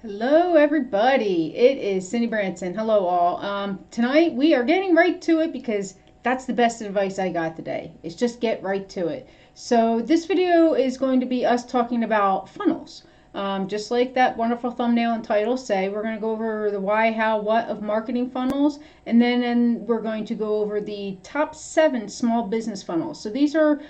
Hello, everybody. It is Cindy Branson. Hello, all. Tonight we are getting right to it because that's the best advice I got today. Is just get right to it. So this video is going to be us talking about funnels. Just like that wonderful thumbnail and title say, we're going to go over the why, how, what of marketing funnels, and then we're going to go over the top 7 small business funnels. So these are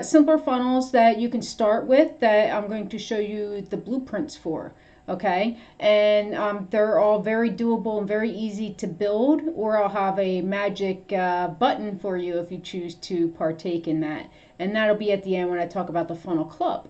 simpler funnels that you can start with that I'm going to show you the blueprints for. Okay, and they're all very doable and very easy to build, or I'll have a magic button for you if you choose to partake in that, and that'll be at the end when I talk about the funnel club.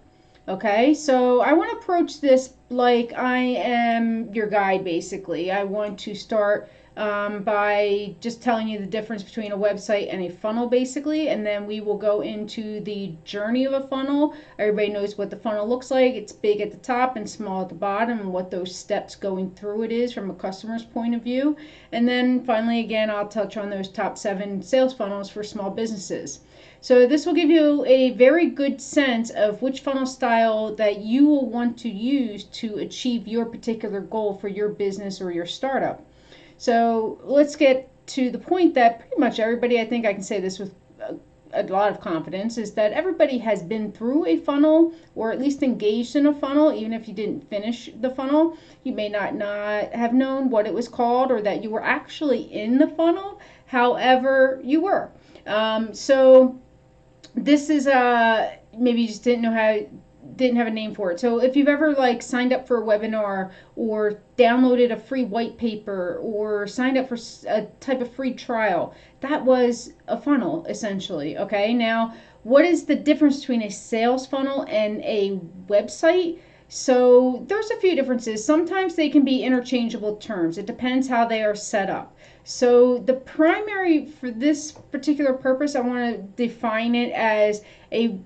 Okay, so I want to approach this like I am your guide basically. I want to start by just telling you the difference between a website and a funnel basically, and then we will go into the journey of a funnel. Everybody knows what the funnel looks like. It's big at the top and small at the bottom, and what those steps going through it is from a customer's point of view. And then finally, again, I'll touch on those top 7 sales funnels for small businesses. So this will give you a very good sense of which funnel style that you will want to use to achieve your particular goal for your business or your startup. So let's get to the point that pretty much everybody, I think I can say this with a lot of confidence, is that everybody has been through a funnel or at least engaged in a funnel. Even if you didn't finish the funnel, you may not have known what it was called or that you were actually in the funnel. However, you were. So this is maybe you just didn't have a name for it. So if you've ever signed up for a webinar or downloaded a free white paper or signed up for a type of free trial, that was a funnel essentially. Okay, now what is the difference between a sales funnel and a website? So there's a few differences. Sometimes they can be interchangeable terms. It depends how they are set up. So the primary for this particular purpose, I want to define it as a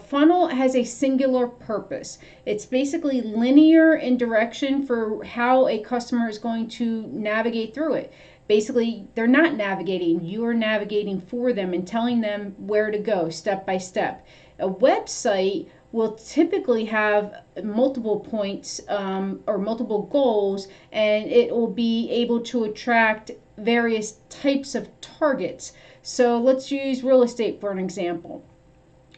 funnel has a singular purpose. It's basically linear in direction for how a customer is going to navigate through it. Basically, they're not navigating, you are navigating for them and telling them where to go step by step. A website will typically have multiple points or multiple goals, and it will be able to attract various types of targets. So let's use real estate for an example.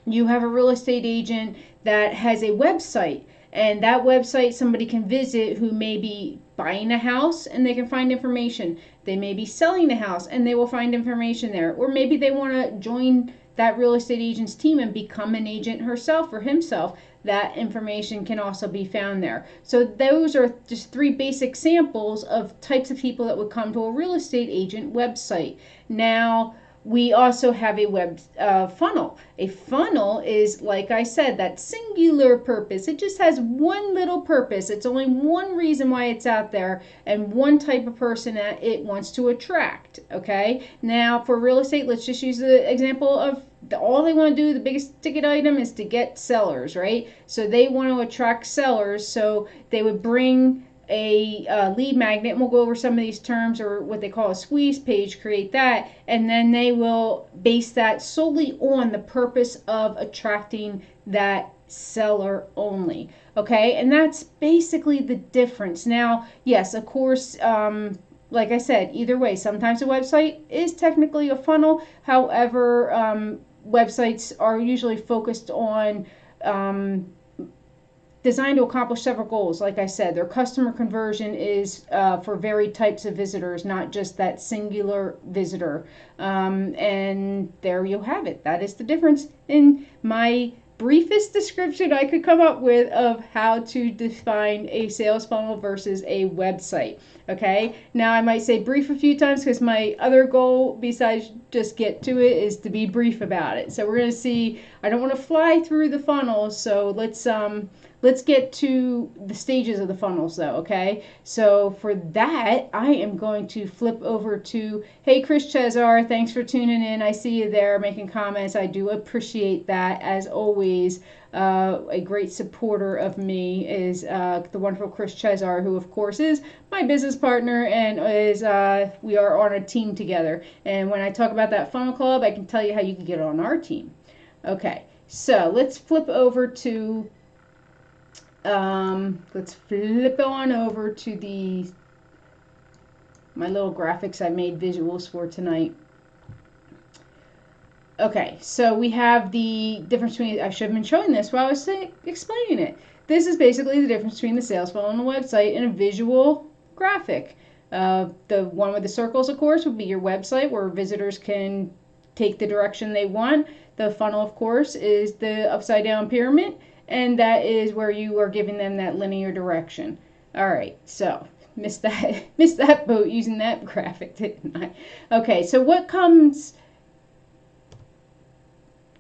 You have a real estate agent that has a website, and that website somebody can visit who may be buying a house and they can find information. They may be selling the house and they will find information there. Or maybe they want to join that real estate agent's team and become an agent herself or himself. That information can also be found there. So those are just 3 basic samples of types of people that would come to a real estate agent website. Now, we also have a web funnel. A funnel is, like I said, that singular purpose. It just has one little purpose. It's only one reason why it's out there and one type of person that it wants to attract. Okay. Now for real estate, let's just use the example of all they want to do, the biggest ticket item is to get sellers, right? So they want to attract sellers. So they would bring a lead magnet, and we'll go over some of these terms, or what they call a squeeze page, create that, and then they will base that solely on the purpose of attracting that seller only. Okay, and that's basically the difference. Now, yes, of course, like I said, either way, sometimes a website is technically a funnel. However, websites are usually focused on designed to accomplish several goals. Like I said, their customer conversion is for varied types of visitors, not just that singular visitor. And there you have it. That is the difference in my briefest description I could come up with of how to define a sales funnel versus a website. Okay, now I might say brief a few times because my other goal besides just get to it is to be brief about it. So we're going to see, I don't want to fly through the funnels, so let's get to the stages of the funnels though, okay? So for that, I am going to flip over to, hey, Chris Chezar, thanks for tuning in. I see you there making comments. I do appreciate that. As always, a great supporter of me is the wonderful Chris Chezar, who of course is my business partner and is we are on a team together. And when I talk about that funnel club, I can tell you how you can get on our team. Okay, so let's flip over to Let's flip on over to my little graphics I made visuals for tonight. Okay, so we have the difference between, I should have been showing this while I was explaining it. This is basically the difference between the sales funnel and the website in a visual graphic. The one with the circles, of course, would be your website where visitors can take the direction they want. The funnel, of course, is the upside down pyramid, and that is where you are giving them that linear direction. All right, so missed that boat using that graphic, didn't I? Okay, so what comes...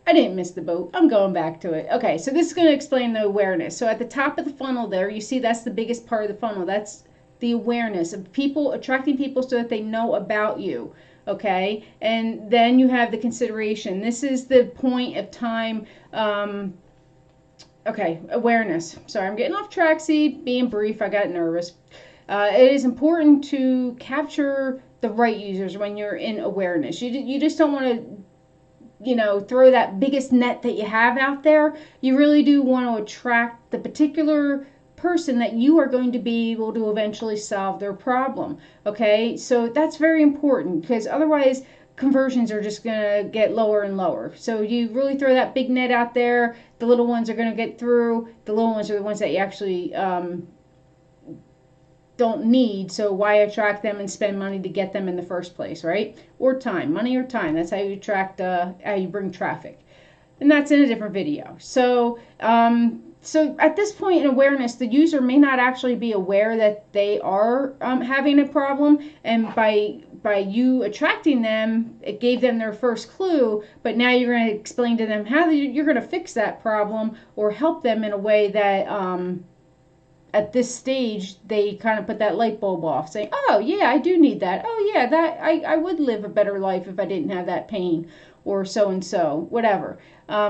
I didn't miss the boat. I'm going back to it. Okay, so this is going to explain the awareness. So at the top of the funnel there, you see that's the biggest part of the funnel. That's the awareness of people, attracting people so that they know about you. Okay, and then you have the consideration. This is the point of time. Okay, awareness. Sorry, I'm getting off track. See, being brief, I got nervous. It is important to capture the right users when you're in awareness. You just don't want to throw that biggest net that you have out there. You really do want to attract the particular person that you are going to be able to eventually solve their problem. Okay, so that's very important because otherwise conversions are just going to get lower and lower. So you really throw that big net out there, the little ones are going to get through. The little ones are the ones that you actually don't need, so why attract them and spend money to get them in the first place, right? Or time, money or time. That's how you attract, how you bring traffic, and that's in a different video. So at this point in awareness, the user may not actually be aware that they are having a problem, and by you attracting them, it gave them their first clue, but now you're going to explain to them how you're going to fix that problem or help them in a way that at this stage, they kind of put that light bulb off, saying, oh, yeah, I do need that. Oh, yeah, that I would live a better life if I didn't have that pain, or so-and-so, whatever.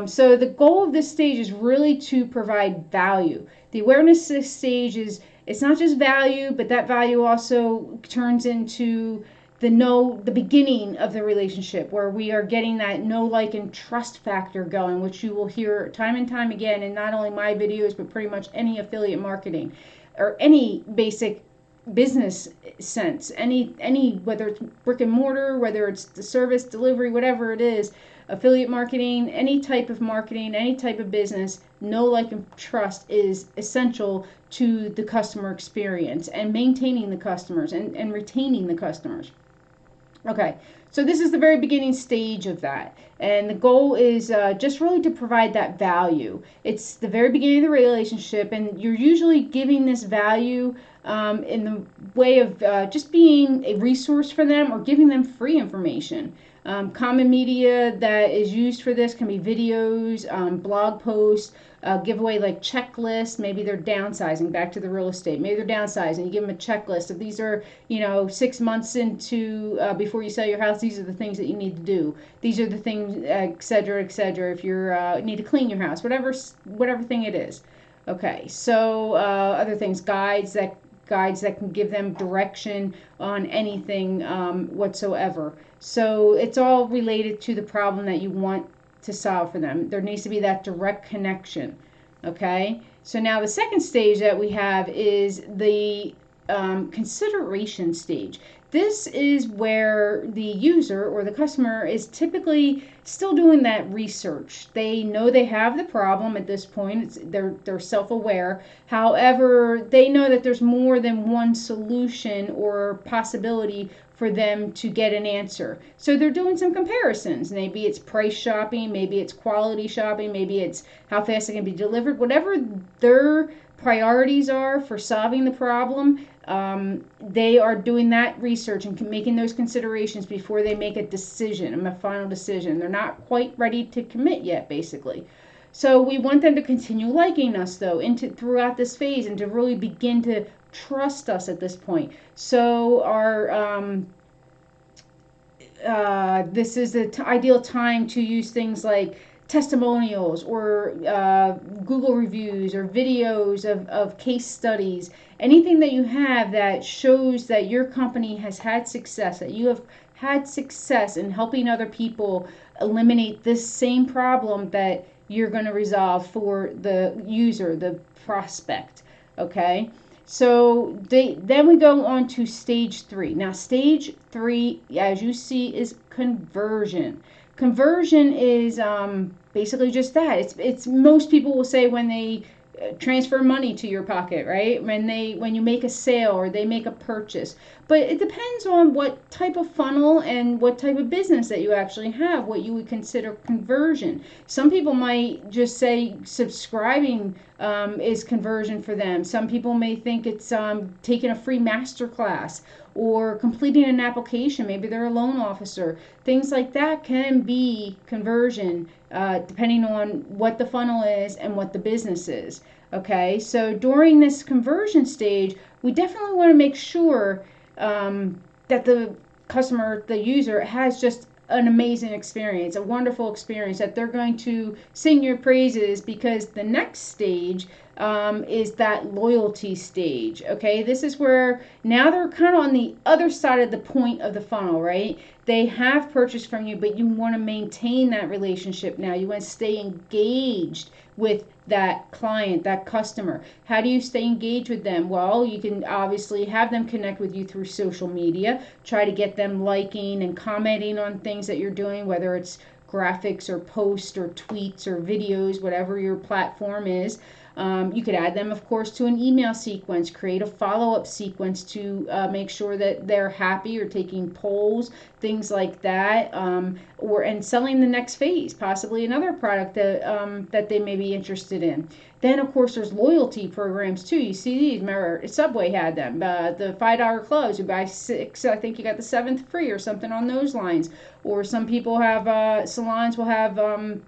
So the goal of this stage is really to provide value. The awareness stage is, it's not just value, but that value also turns into the beginning of the relationship, where we are getting that know, like, and trust factor going, which you will hear time and time again in not only my videos, but pretty much any affiliate marketing or any basic business sense, any whether it's brick and mortar, whether it's the service delivery, whatever it is, affiliate marketing, any type of marketing, any type of business, know, like, and trust is essential to the customer experience and maintaining the customers and retaining the customers. Okay, so this is the very beginning stage of that. And the goal is just really to provide that value. It's the very beginning of the relationship, and you're usually giving this value in the way of just being a resource for them or giving them free information. Common media that is used for this can be videos, blog posts, giveaway like checklists. Maybe they're downsizing, back to the real estate. Maybe they're downsizing. You give them a checklist of these are, 6 months into before you sell your house. These are the things that you need to do. These are the things, et cetera, et cetera. If you're need to clean your house, whatever thing it is. Okay, so other things, guides that can give them direction on anything whatsoever. So it's all related to the problem that you want to solve for them. There needs to be that direct connection. Okay, so now the second stage that we have is the consideration stage. This is where the user or the customer is typically still doing that research. They know they have the problem at this point. They're self-aware. However, they know that there's more than one solution or possibility for them to get an answer. So they're doing some comparisons. Maybe it's price shopping, maybe it's quality shopping, maybe it's how fast it can be delivered. Whatever their priorities are for solving the problem, they are doing that research and making those considerations before they make a decision, a final decision. They're not quite ready to commit yet, basically. So we want them to continue liking us, though, throughout this phase, and to really begin to trust us at this point. So our this is the ideal time to use things like testimonials or Google reviews or videos of case studies, anything that you have that shows that your company has had success, that you have had success in helping other people eliminate this same problem that you're going to resolve for the user, the prospect. Okay, so then we go on to stage 3. Now stage 3, as you see, is conversion. Conversion is basically just that. It's most people will say when they transfer money to your pocket, right? When you make a sale or they make a purchase. But it depends on what type of funnel and what type of business that you actually have, what you would consider conversion. Some people might just say subscribing is conversion for them. Some people may think it's taking a free master class or completing an application. Maybe they're a loan officer. Things like that can be conversion, depending on what the funnel is and what the business is. Okay, so during this conversion stage, we definitely want to make sure that the customer, the user, has just an amazing experience, a wonderful experience, that they're going to sing your praises, because the next stage is that loyalty stage. Okay, this is where now they're kind of on the other side of the point of the funnel, right? They have purchased from you, but you want to maintain that relationship now. You want to stay engaged with that client, that customer. How do you stay engaged with them? Well, you can obviously have them connect with you through social media. Try to get them liking and commenting on things that you're doing, whether it's graphics or posts or tweets or videos, whatever your platform is. You could add them, of course, to an email sequence, create a follow-up sequence to make sure that they're happy, or taking polls, things like that, and selling the next phase, possibly another product that they may be interested in. Then, of course, there's loyalty programs too. You see these. Remember, Subway had them. The $5 clubs. You buy 6, I think you got the 7th free, or something on those lines. Or some people have salons will have.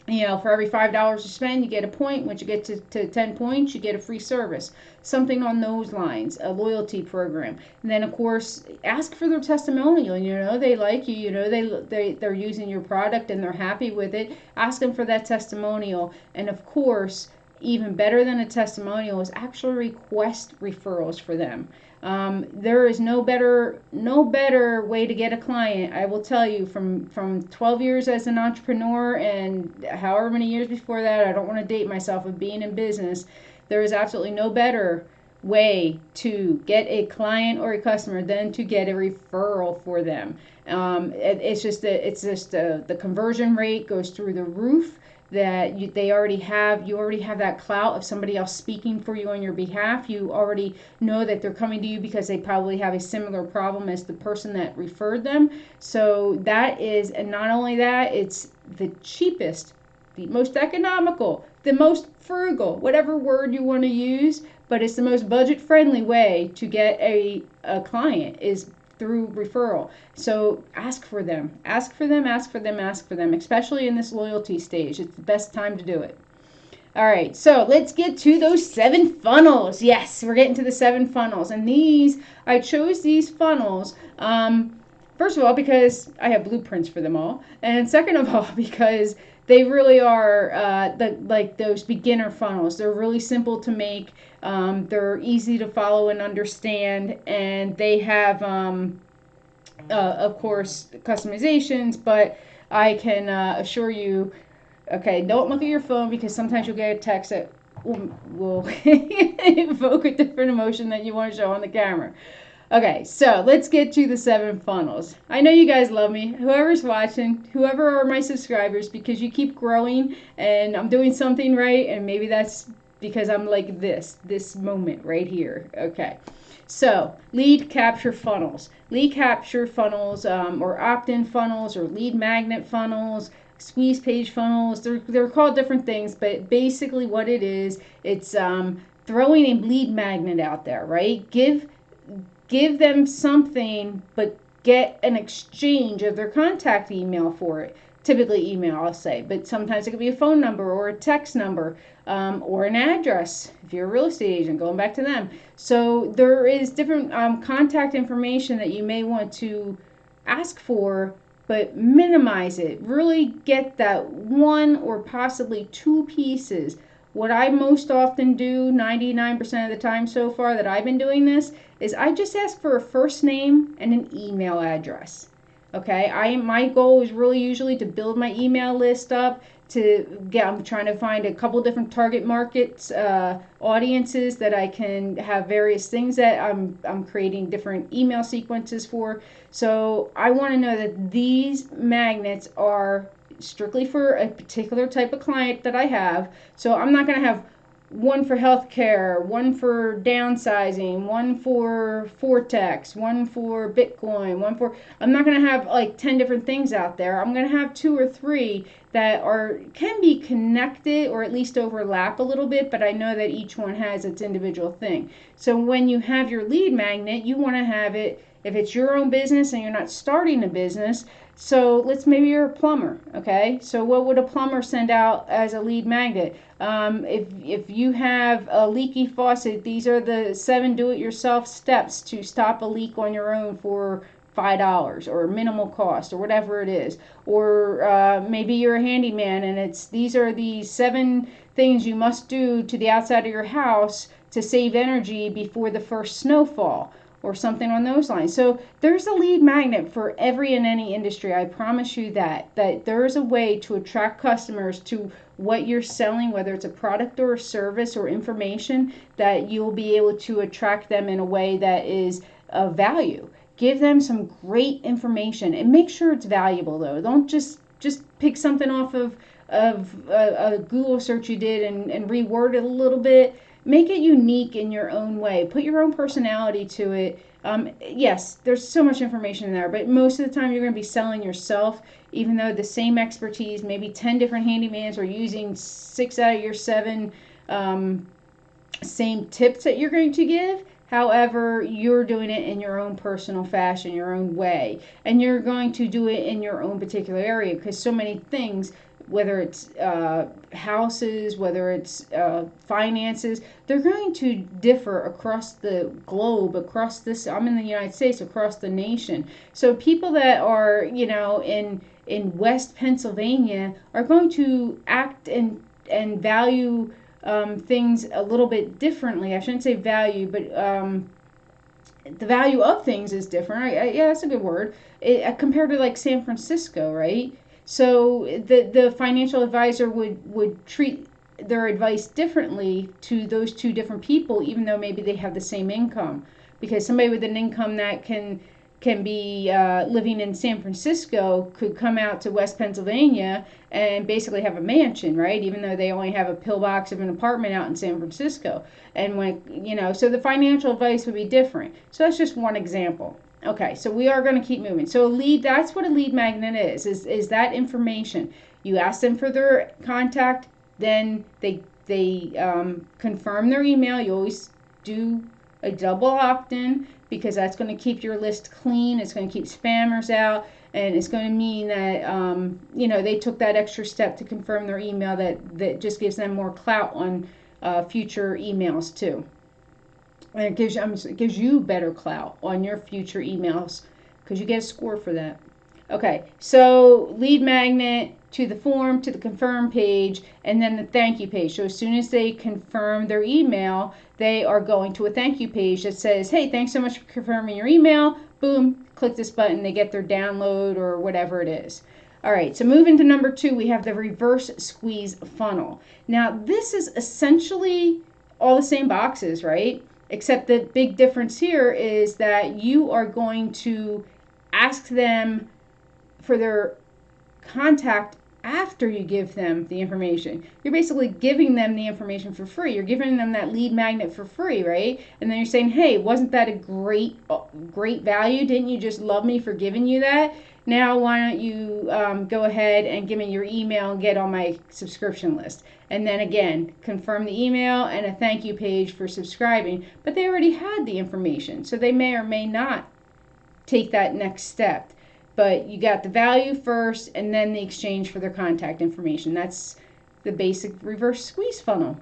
For every $5 you spend, you get a point. Once you get to 10 points, you get a free service. Something on those lines, a loyalty program. And then, of course, ask for their testimonial. They like you. They're using your product and they're happy with it. Ask them for that testimonial. And, of course, even better than a testimonial is actually request referrals for them. There is no better way to get a client. I will tell you, from 12 years as an entrepreneur and however many years before that, I don't want to date myself, of being in business, there is absolutely no better way to get a client or a customer than to get a referral for them. It's just the conversion rate goes through the roof. That you already have that clout of somebody else speaking for you on your behalf. You already know that they're coming to you because they probably have a similar problem as the person that referred them. So that is, and not only that, it's the cheapest, the most economical, the most frugal, whatever word you want to use, but it's the most budget-friendly way to get a client, is through referral. So ask for them, especially in this loyalty stage. It's the best time to do it. All right, so let's get to those 7 funnels. Yes, we're getting to the 7 funnels. And I chose these funnels, first of all, because I have blueprints for them all. And second of all, because they really are like those beginner funnels. They're really simple to make. They're easy to follow and understand, and they have, of course, customizations. But I can assure you, okay, don't look at your phone, because sometimes you'll get a text that will evoke a different emotion that you want to show on the camera. Okay, so let's get to the 7 funnels. I know you guys love me, whoever's watching, whoever are my subscribers, because you keep growing and I'm doing something right, and maybe that's because I'm like this moment right here. Okay, so lead capture funnels. Lead capture funnels, or opt-in funnels, or lead magnet funnels, squeeze page funnels. They're called different things, but basically what it is, it's throwing a lead magnet out there, right? Give them something, but get an exchange of their contact email for it. Typically email, I'll say, but sometimes it could be a phone number or a text number, or an address if you're a real estate agent, going back to them. So there is different contact information that you may want to ask for, but minimize it. Really get that 1 or possibly 2 pieces. What I most often do, 99% of the time so far that I've been doing this, is I just ask for a first name and an email address. Okay, my goal is really usually to build my email list up. I'm trying to find a couple different target markets, audiences that I can have various things that I'm creating different email sequences for. So I want to know that these magnets are strictly for a particular type of client that I have. So I'm not going to have one for healthcare, one for downsizing, one for Forex, one for Bitcoin, one for. I'm not going to have like 10 different things out there. I'm going to have 2 or 3 that can be connected or at least overlap a little bit, but I know that each one has its individual thing. So when you have your lead magnet, you want to have it, if it's your own business and you're not starting a business. So maybe you're a plumber, okay? So what would a plumber send out as a lead magnet? If you have a leaky faucet, these are the 7 do-it-yourself steps to stop a leak on your own for $5 or minimal cost or whatever it is. Or maybe you're a handyman and these are the 7 things you must do to the outside of your house to save energy before the first snowfall, or something on those lines. So there's a lead magnet for every and any industry. I promise you that there is a way to attract customers to what you're selling, whether it's a product or a service or information, that you'll be able to attract them in a way that is of value. Give them some great information and make sure it's valuable though. Don't just pick something off of a Google search you did and reword it a little bit. Make it unique in your own way. Put your own personality to it. Yes, there's so much information in there, but most of the time you're going to be selling yourself, even though the same expertise, maybe 10 different handymans are using 6 out of your 7 same tips that you're going to give. However, you're doing it in your own personal fashion, your own way, and you're going to do it in your own particular area, because so many things, whether it's houses, whether it's finances, they're going to differ across the globe, across this. I'm in the United States, across the nation. So people that are, in West Pennsylvania are going to act and value things a little bit differently. I shouldn't say value, but the value of things is different. Yeah, that's a good word. Compared to like San Francisco, right? So the financial advisor would treat their advice differently to those 2 different people, even though maybe they have the same income. Because somebody with an income that can be living in San Francisco could come out to West Pennsylvania and basically have a mansion, right? Even though they only have a pillbox of an apartment out in San Francisco. And so the financial advice would be different. So that's just one example. Okay, so we are going to keep moving. So that's what a lead magnet is that information. You ask them for their contact, then they confirm their email. You always do a double opt-in, because that's going to keep your list clean. It's going to keep spammers out, and it's going to mean that they took that extra step to confirm their email. That just gives them more clout on future emails too. And it gives you better clout on your future emails, because you get a score for that. Okay, so lead magnet to the form, to the confirm page, and then the thank you page. So as soon as they confirm their email, they are going to a thank you page that says, hey, thanks so much for confirming your email. Boom, click this button, they get their download or whatever it is. All right, so moving to number 2, we have the reverse squeeze funnel. Now, this is essentially all the same boxes, right? Except the big difference here is that you are going to ask them for their contact after you give them the information. You're basically giving them the information for free. You're giving them that lead magnet for free, right? And then you're saying, hey, wasn't that a great value? Didn't you just love me for giving you that? Now why don't you go ahead and give me your email and get on my subscription list? And then again, confirm the email and a thank you page for subscribing. But they already had the information, so they may or may not take that next step. But you got the value first and then the exchange for their contact information. That's the basic reverse squeeze funnel.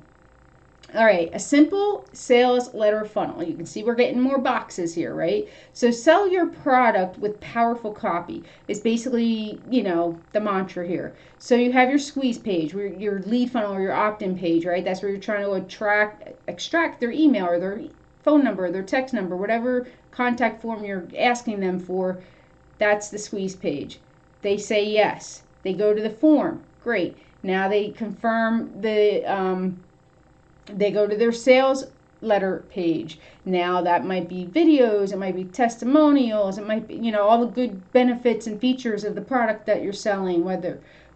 All right, a simple sales letter funnel. You can see we're getting more boxes here, right? So sell your product with powerful copy is basically, the mantra here. So you have your squeeze page, your lead funnel or your opt-in page, right? That's where you're trying to extract their email or their phone number, their text number, whatever contact form you're asking them for. That's the squeeze page. They say yes. They go to the form. Great. Now they confirm they go to their sales letter page. Now that might be videos, it might be testimonials, it might be, all the good benefits and features of the product that you're selling,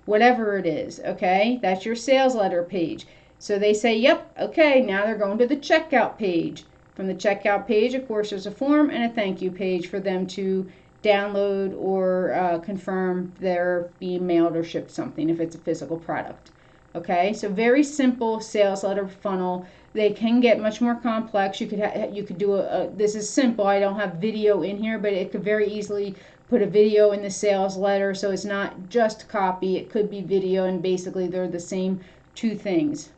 whatever it is, okay? That's your sales letter page. So they say, yep, okay, now they're going to the checkout page. From the checkout page, of course, there's a form and a thank you page for them to download or confirm they're being mailed or shipped something if it's a physical product. Okay, so very simple sales letter funnel. They can get much more complex. You could do this is simple. I don't have video in here, but it could very easily put a video in the sales letter, so it's not just copy. It could be video, and basically they're the same two things.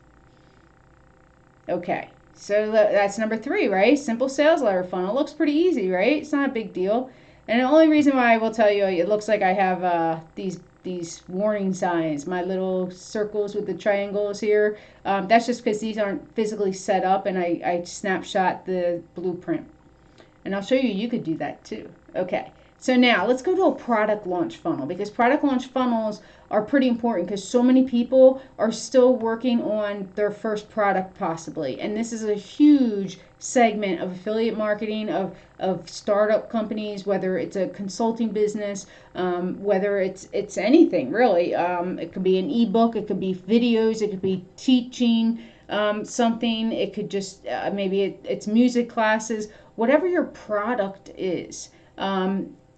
Okay, so that's number 3, right? Simple sales letter funnel. Looks pretty easy, right? It's not a big deal. And the only reason why I will tell you it looks like I have these warning signs, my little circles with the triangles here, that's just because these aren't physically set up, and I snapshot the blueprint. And I'll show you, you could do that too. Okay, so now let's go to a product launch funnel, because product launch funnels are pretty important because so many people are still working on their first product possibly. And this is a huge segment of affiliate marketing, of startup companies, whether it's a consulting business, whether it's anything really. It could be an ebook, it could be videos, it could be teaching something, it could just maybe it's music classes, whatever your product is.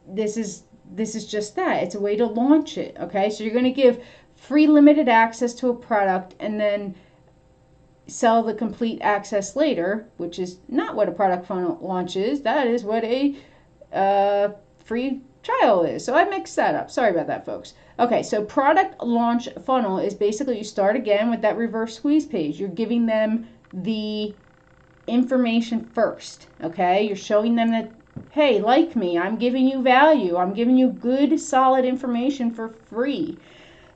This is just that. It's a way to launch it, okay? So you're going to give free limited access to a product and then sell the complete access later, which is not what a product funnel launch is. That is what a free trial is. So I mixed that up. Sorry about that, folks. Okay, so product launch funnel is basically you start again with that reverse squeeze page. You're giving them the information first, okay? You're showing them that, hey, like me, I'm giving you value. I'm giving you good, solid information for free.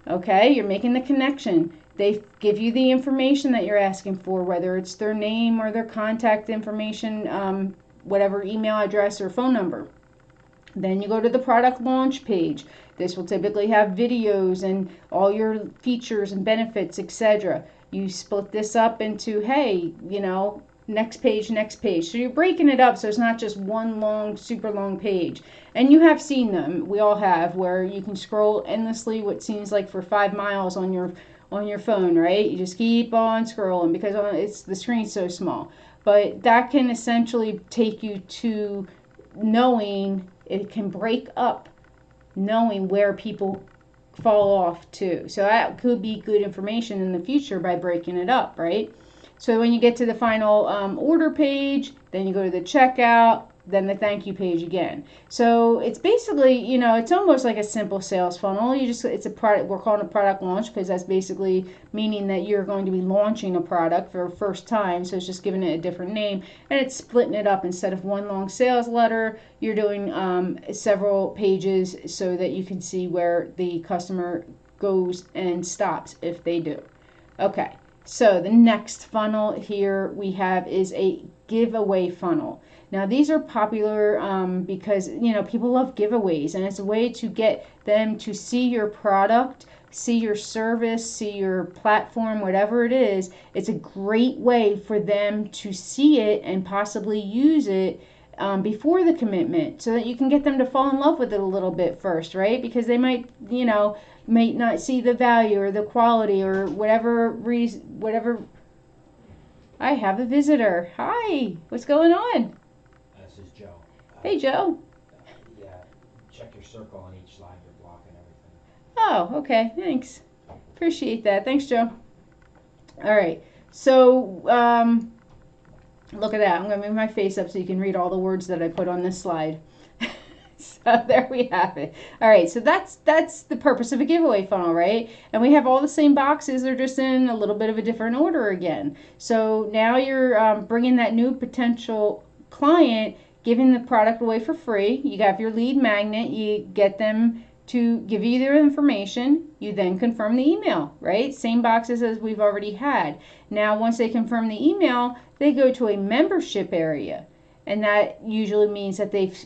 Okay, you're making the connection. They give you the information that you're asking for, whether it's their name or their contact information, whatever email address or phone number. Then you go to the product launch page. This will typically have videos and all your features and benefits, etc. You split this up into, hey, next page, next page. So you're breaking it up so it's not just one long, super long page. And you have seen them, we all have, where you can scroll endlessly what seems like for 5 miles on your phone, right? You just keep on scrolling because the screen's so small. But that can essentially take you to knowing, it can break up, knowing where people fall off to. So that could be good information in the future by breaking it up, right? So when you get to the final order page, then you go to the checkout, then the thank you page again. So it's basically, it's almost like a simple sales funnel. It's a product, we're calling it a product launch because that's basically meaning that you're going to be launching a product for the first time. So it's just giving it a different name, and it's splitting it up. Instead of one long sales letter, you're doing several pages so that you can see where the customer goes and stops if they do. Okay. So the next funnel here we have is a giveaway funnel. Now these are popular because people love giveaways, and it's a way to get them to see your product, see your service, see your platform, whatever it is. It's a great way for them to see it and possibly use it before the commitment, so that you can get them to fall in love with it a little bit first, right? Because they might not see the value or the quality or whatever reason, whatever. I have a visitor. Hi, what's going on? This is Joe. Hey, Joe. Yeah, check your circle on each line, your block and everything. Oh, okay, thanks. Appreciate that. Thanks, Joe. All right, so look at that. I'm going to move my face up so you can read all the words that I put on this slide. So there we have it. All right, so that's the purpose of a giveaway funnel, right? And we have all the same boxes. They're just in a little bit of a different order again. So now you're bringing that new potential client, giving the product away for free. You have your lead magnet. You get them to give you their information. You then confirm the email, right? Same boxes as we've already had. Now, once they confirm the email, they go to a membership area. and that usually means that they've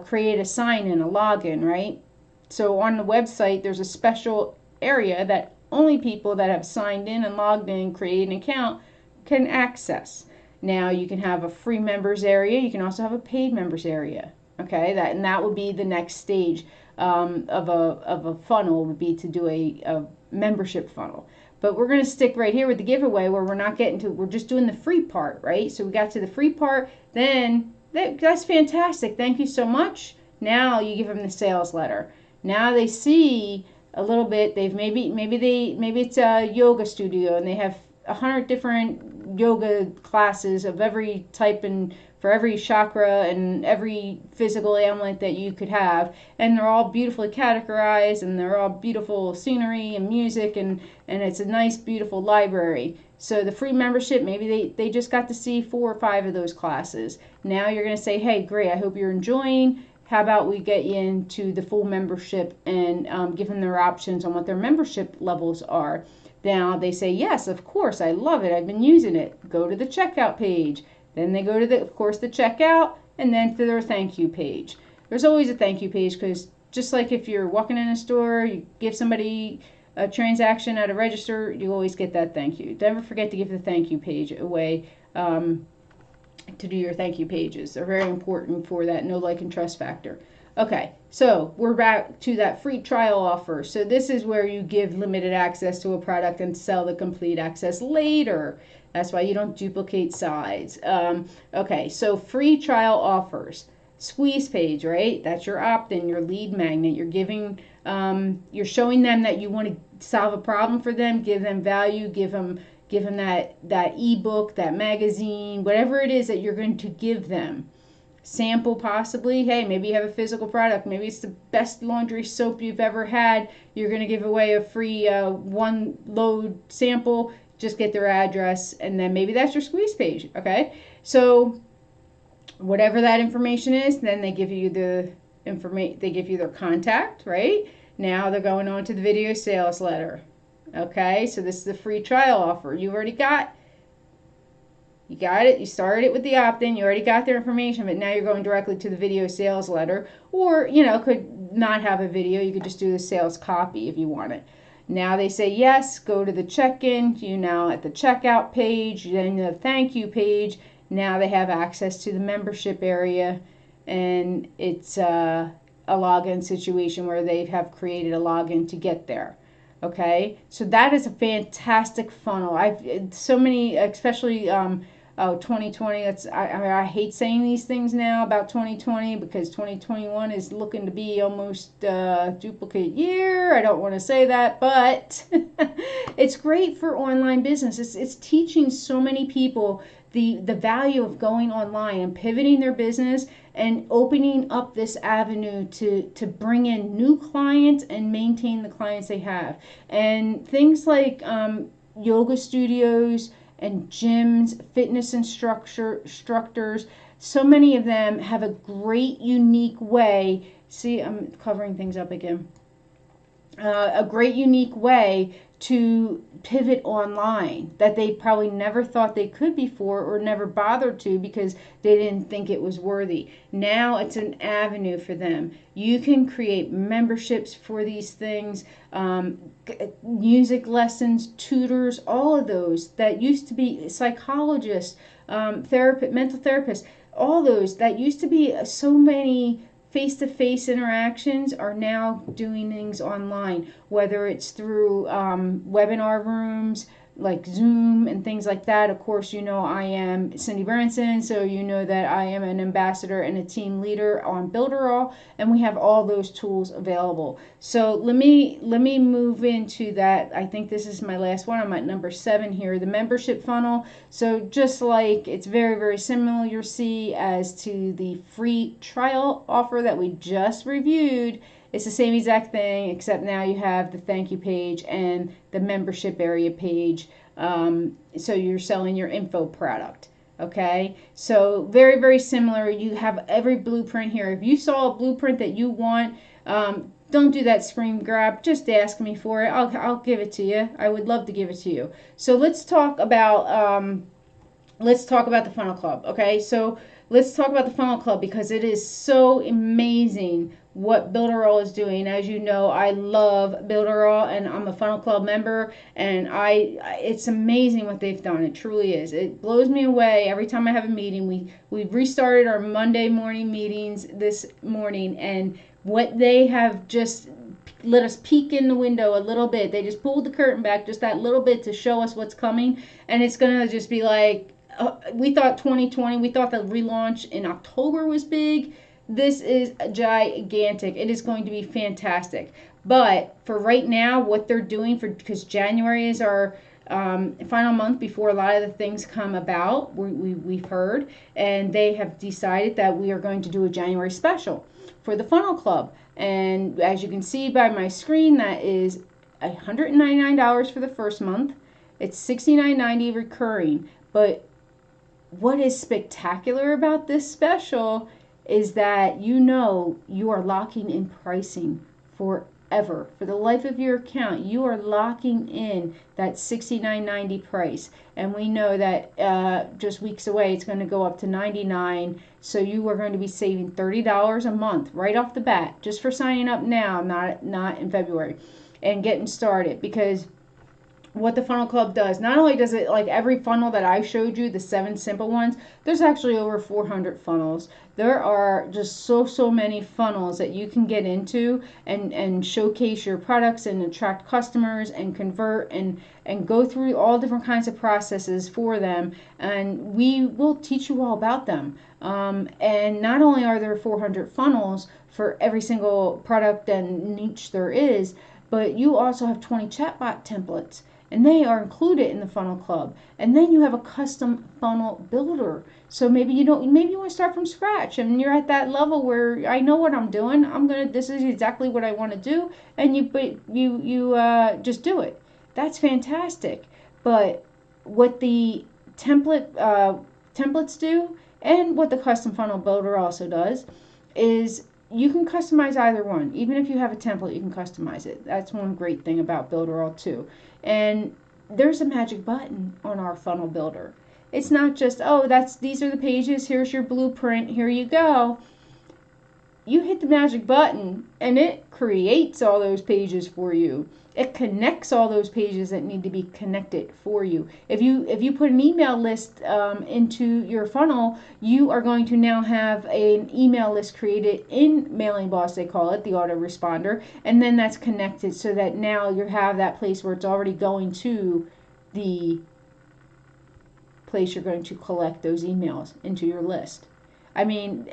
created a sign-in, a login, right? So on the website, there's a special area that only people that have signed in and logged in, created an account, can access. Now you can have a free members area. You can also have a paid members area. Okay, that would be the next stage of a funnel, would be to do a membership funnel. But we're going to stick right here with the giveaway, where we're not getting to, we're just doing the free part, right? So we got to the free part, then that's fantastic. Thank you so much. Now you give them the sales letter. Now they see a little bit. Maybe it's a yoga studio and they have 100 different yoga classes of every type and for every chakra and every physical ailment that you could have, and they're all beautifully categorized, and they're all beautiful scenery and music, and it's a nice beautiful library. So the free membership, maybe they just got to see 4 or 5 of those classes. Now you're going to say, hey, great, I hope you're enjoying. How about we get you into the full membership, and give them their options on what their membership levels are. Now they say, yes, of course, I love it, I've been using it. Go to the checkout page. Then they go to of course, the checkout, and then to their thank you page. There's always a thank you page, because just like if you're walking in a store, you give somebody a transaction at a register, you always get that thank you. Never forget to give the thank you page away, to do your thank you pages. They're very important for that know, like, and trust factor. Okay, so we're back to that free trial offer. So this is where you give limited access to a product and sell the complete access later. That's why you don't duplicate sides. Okay, so free trial offers. Squeeze page, right? That's your opt-in, your lead magnet. You're giving, you're showing them that you want to solve a problem for them, give them value, give them that ebook, that magazine, whatever it is that you're going to give them. Sample possibly. Hey, maybe you have a physical product. Maybe it's the best laundry soap you've ever had. You're going to give away a free 1 load sample. Just get their address, and then maybe that's your squeeze page. Okay, so whatever that information is, then they give you the information. They give you their contact. Right now, they're going on to the video sales letter. Okay, so this is the free trial offer. You already got. You got it. You started it with the opt-in. You already got their information, but now you're going directly to the video sales letter. Or, could not have a video. You could just do the sales copy if you want it. Now they say yes. Go to the check-in. You now at the checkout page. Then the thank you page. Now they have access to the membership area, and it's a login situation where they have created a login to get there. Okay, so that is a fantastic funnel. I've so many, especially 2020. I hate saying these things now about 2020, because 2021 is looking to be almost a duplicate year. I don't want to say that, but it's great for online business. It's teaching so many people the value of going online and pivoting their business and opening up this avenue to bring in new clients and maintain the clients they have. And things like yoga studios and gyms, fitness instructors, so many of them have a great, unique way. See, I'm covering things up again. A great, unique way to pivot online that they probably never thought they could before, or never bothered to, because they didn't think it was worthy. Now it's an avenue for them. You can create memberships for these things, music lessons, tutors, all of those that used to be psychologists, mental therapists, all those that used to be so many face-to-face interactions are now doing things online, whether it's through webinar rooms like Zoom and things like that. Of course, I am Cindy Branson, so you know that I am an ambassador and a team leader on BUILDERALL, and we have all those tools available. So let me move into that. I think this is my last one. I'm at number 7 here, the membership funnel. So just like it's very, very similar, you'll see, as to the free trial offer that we just reviewed. It's the same exact thing, except now you have the thank you page and the membership area page. So you're selling your info product. Okay, so very, very similar. You have every blueprint here. If you saw a blueprint that you want, don't do that screen grab. Just ask me for it. I'll give it to you. I would love to give it to you. So let's talk about the funnel club. Okay, so let's talk about the funnel club because it is so amazing what BuilderAll is doing. As you know, I love BuilderAll and I'm a funnel club member, and it's amazing what they've done. It truly is. It blows me away every time I have a meeting. We've restarted our Monday morning meetings this morning, and what they have just let us peek in the window a little bit. They just pulled the curtain back just that little bit to show us what's coming, and it's gonna just be like, we thought 2020, we thought the relaunch in October was big. This is gigantic. It is going to be fantastic. But for right now, what they're doing, because January is our final month before a lot of the things come about, we've heard, and they have decided that we are going to do a January special for the Funnel Club. And as you can see by my screen, that is $199 for the first month. It's $69.90 recurring. But what is spectacular about this special is that you are locking in pricing forever. For the life of your account, you are locking in that $69.90 price. And we know that just weeks away, it's going to go up to $99. So you are going to be saving $30 a month right off the bat, just for signing up now, not in February, and getting started. Because what the Funnel Club does, not only does it, like every funnel that I showed you, the 7 simple ones, there's actually over 400 funnels. There are just so many funnels that you can get into and showcase your products and attract customers and convert and go through all different kinds of processes for them. And we will teach you all about them. And not only are there 400 funnels for every single product and niche there is, but you also have 20 chatbot templates, and they are included in the Funnel Club. And then you have a custom funnel builder. So maybe you want to start from scratch, and you're at that level where I know what I'm doing. This is exactly what I want to do, and you just do it. That's fantastic. But what the templates do, and what the custom funnel builder also does, is you can customize either one. Even if you have a template, you can customize it. That's one great thing about BuilderAll too. And there's a magic button on our funnel builder. It's not just, these are the pages, here's your blueprint, here you go. You hit the magic button and it creates all those pages for you. It connects all those pages that need to be connected for you. If you put an email list into your funnel, you are going to now have an email list created in Mailing Boss, they call it, the autoresponder, and then that's connected so that now you have that place where it's already going to the place you're going to collect those emails into your list. I mean,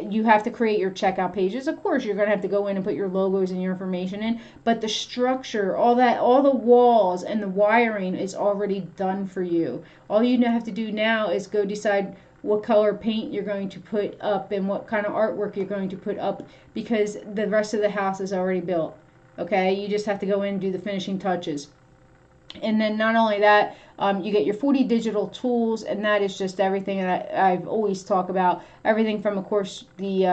you have to create your checkout pages. Of course, you're going to have to go in and put your logos and your information in, but the structure, all the walls and the wiring is already done for you. All you have to do now is go decide what color paint you're going to put up and what kind of artwork you're going to put up, because the rest of the house is already built. Okay, you just have to go in and do the finishing touches. And then not only that, you get your 40 digital tools, and that is just everything that I've always talked about. Everything from, of course, the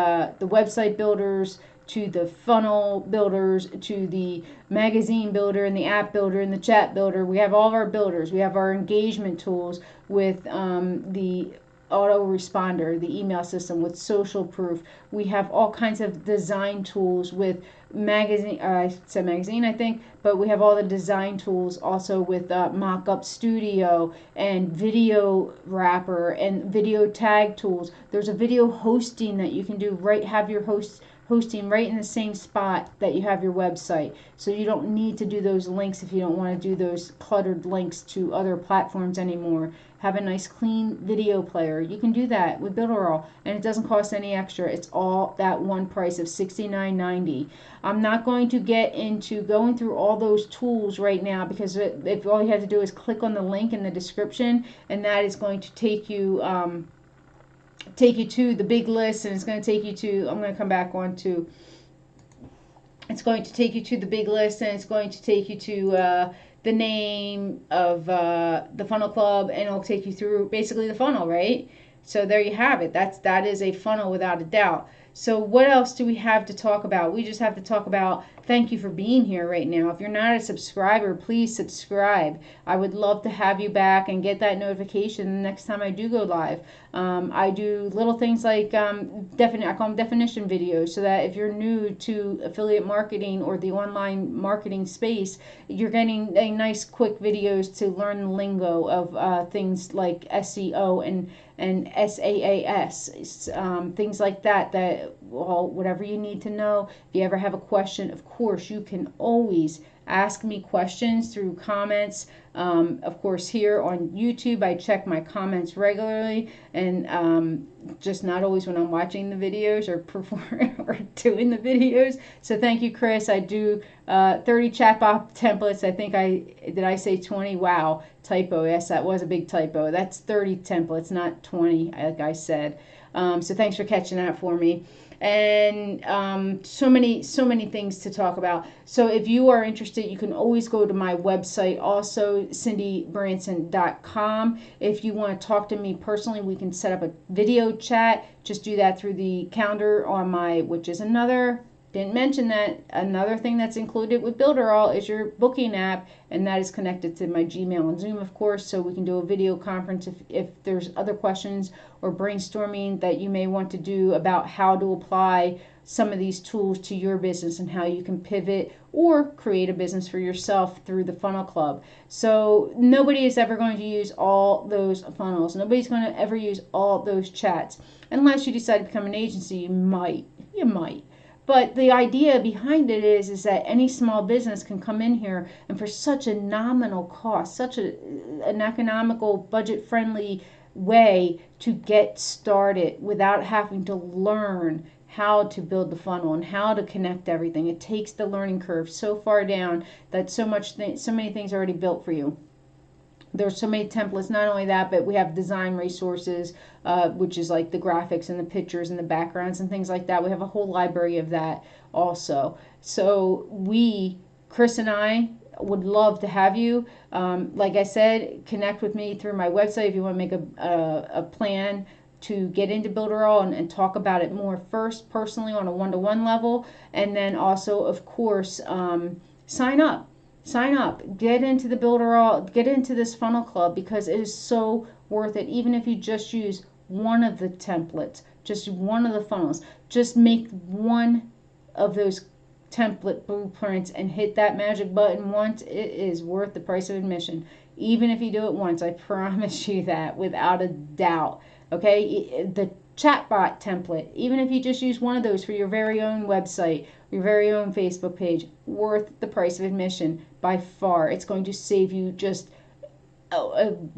website builders to the funnel builders to the magazine builder and the app builder and the chat builder. We have all of our builders. We have our engagement tools with the autoresponder, the email system with social proof. We have all kinds of design tools with magazine, I said magazine I think, but we have all the design tools also with Mockup Studio and video wrapper and video tag tools. There's a video hosting that you can do, have your hosting right in the same spot that you have your website, so you don't need to do those links if you don't want to do those cluttered links to other platforms anymore. Have a nice clean video player. You can do that with BuilderAll, and it doesn't cost any extra. It's all that one price of $69.90. I'm not going to get into going through all those tools right now, because if all you have to do is click on the link in the description, and that is going to take you to the big list, and it's going to take you to, I'm going to come back on to, it's going to take you to the big list, and it's going to take you to the name of the funnel club, and it'll take you through basically the funnel, right? So there you have it. That is a funnel without a doubt. So what else do we have to talk about? We just have to talk about thank you for being here right now. If you're not a subscriber, please subscribe. I would love to have you back and get that notification the next time I do go live. I do little things like I call them definition videos, so that if you're new to affiliate marketing or the online marketing space, you're getting a nice quick videos to learn the lingo of things like SEO and SaaS, things like that, well, whatever you need to know. If you ever have a question, of course, you can always ask me questions through comments. Of course, here on YouTube, I check my comments regularly, and just not always when I'm watching the videos or performing or doing the videos. So thank you, Chris. I do 30 chatbot templates. I think did I say 20? Wow, typo. Yes, that was a big typo. That's 30 templates, not 20, like I said. So thanks for catching that for me. And so many things to talk about. So if you are interested, you can always go to my website, also cindybranson.com. If you want to talk to me personally, we can set up a video chat. Just do that through the calendar on my, which is another, didn't mention that, another thing that's included with BuilderAll is your booking app, and that is connected to my Gmail and Zoom, of course, so we can do a video conference if there's other questions or brainstorming that you may want to do about how to apply some of these tools to your business and how you can pivot or create a business for yourself through the funnel club. So nobody is ever going to use all those funnels. Nobody's going to ever use all those chats. Unless you decide to become an agency, you might. But the idea behind it is that any small business can come in here and for such a nominal cost, such an economical, budget-friendly way to get started without having to learn how to build the funnel and how to connect everything. It takes the learning curve so far down that so many things are already built for you. There's so many templates. Not only that, but we have design resources, which is like the graphics and the pictures and the backgrounds and things like that. We have a whole library of that also. So Chris and I, would love to have you. Like I said, connect with me through my website if you want to make a plan to get into BuilderAll and talk about it more first, personally on a one-to-one level, and then also, of course, sign up. Get into the BuilderAll, get into this funnel club, because it is so worth it. Even if you just use one of the templates, just one of the funnels, just make one of those template blueprints and hit that magic button once, it is worth the price of admission. Even if you do it once, I promise you that without a doubt. Okay, the chatbot template, even if you just use one of those for your very own website, your very own Facebook page, worth the price of admission by far. It's going to save you just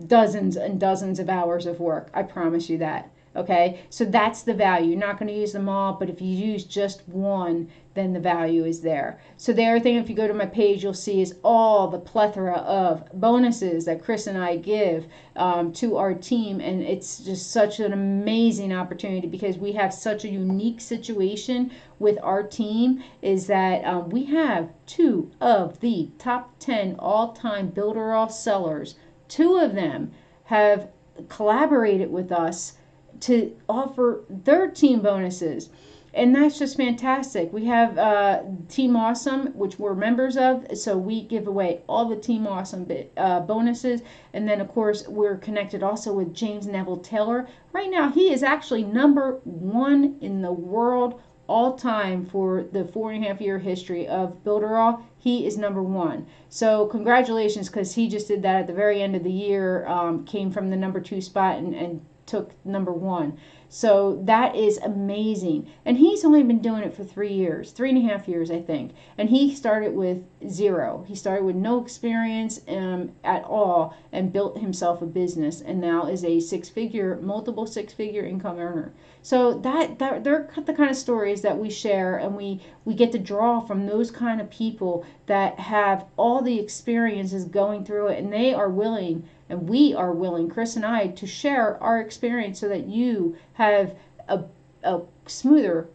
dozens and dozens of hours of work. I promise you that. Okay, so that's the value. You're not going to use them all, but if you use just one, then the value is there. So the other thing, if you go to my page, you'll see is all the plethora of bonuses that Chris and I give to our team, and it's just such an amazing opportunity because we have such a unique situation with our team, is that we have 2 of the top 10 all-time BuilderAll sellers. 2 of them have collaborated with us to offer their team bonuses, and that's just fantastic. We have Team Awesome, which we're members of, so we give away all the Team Awesome bonuses, and then of course we're connected also with James Neville Taylor. Right now he is actually #1 in the world all time for the 4.5-year history of BuilderAll. He is #1. So congratulations, because he just did that at the very end of the year, came from the #2 spot and took #1. So that is amazing. And he's only been doing it for 3.5 years, I think. And he started with 0. He started with no experience at all and built himself a business, and now is a multiple six-figure income earner. So they're the kind of stories that we share, and we get to draw from those kind of people that have all the experiences going through it, and they are willing, and we are willing, Chris and I, to share our experience so that you have a smoother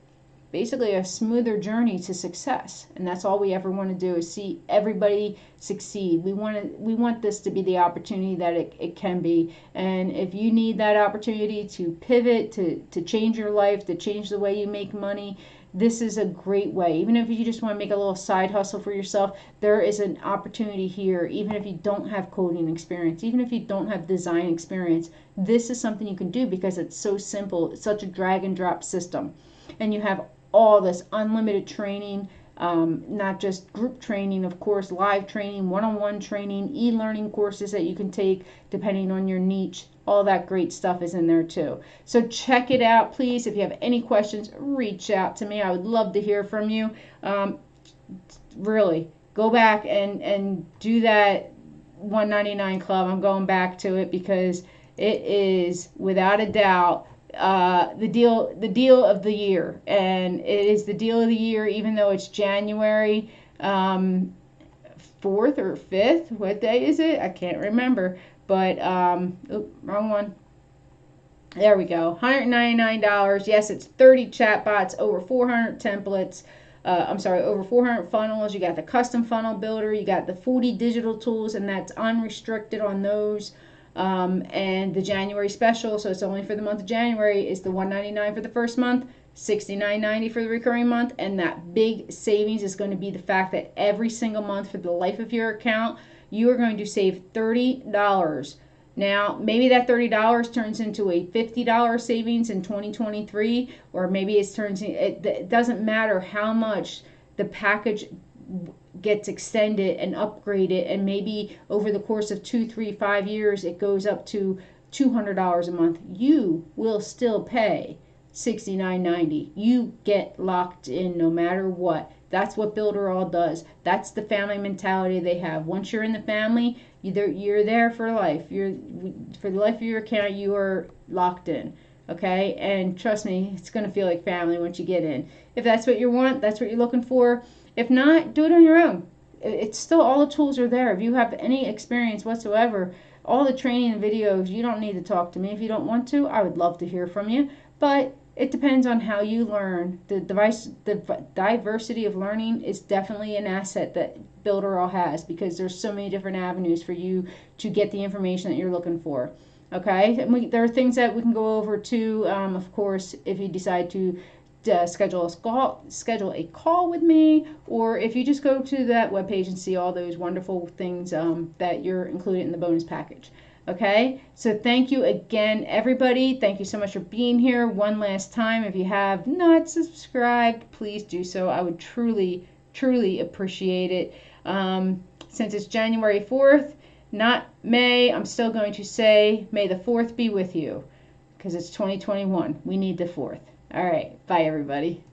basically a smoother journey to success. And that's all we ever want to do, is see everybody succeed. We want this to be the opportunity that it can be. And if you need that opportunity to pivot, to change your life, to change the way you make money, this is a great way. Even if you just want to make a little side hustle for yourself, there is an opportunity here. Even if you don't have coding experience, even if you don't have design experience, this is something you can do because it's so simple. It's such a drag and drop system. And you have all this unlimited training, not just group training, of course, live training, one-on-one training, e-learning courses that you can take depending on your niche. All that great stuff is in there too. So check it out, please. If you have any questions, reach out to me. I would love to hear from you. Really, go back and do that $199 club. I'm going back to it because it is without a doubt the deal of the year, and it is the deal of the year even though it's January 4th or 5th. What day is it? I can't remember. But wrong one. There we go. $199. Yes, it's 30 chatbots, over 400 templates. Over 400 funnels. You got the custom funnel builder. You got the 40 digital tools, and that's unrestricted on those. And the January special, so it's only for the month of January, is the $199 for the first month, $69.90 for the recurring month. And that big savings is going to be the fact that every single month for the life of your account, you are going to save $30. Now, maybe that $30 turns into a $50 savings in 2023, or maybe it doesn't matter how much the package gets extended and upgraded, and maybe over the course of 2, 3, 5 years it goes up to $200 a month. You will still pay $69.90. You get locked in no matter what. That's what BuilderAll does. That's the family mentality they have. Once you're in the family, you're there for life. For the life of your account, you are locked in. Okay? And trust me, it's going to feel like family once you get in. If that's what you want, that's what you're looking for. If not, do it on your own. It's still, all the tools are there. If you have any experience whatsoever, all the training and videos, you don't need to talk to me. If you don't want to, I would love to hear from you. But it depends on how you learn. The diversity of learning is definitely an asset that BuilderAll has, because there's so many different avenues for you to get the information that you're looking for. Okay, and there are things that we can go over too. Of course, if you decide to schedule a call with me, or if you just go to that webpage and see all those wonderful things that you're included in the bonus package. Okay, so thank you again, everybody. Thank you so much for being here. One last time, if you have not subscribed, please do so. I would truly appreciate it. Since it's January 4th, not May, I'm still going to say May the 4th be with you, because it's 2021. We need the 4th. All right, bye everybody.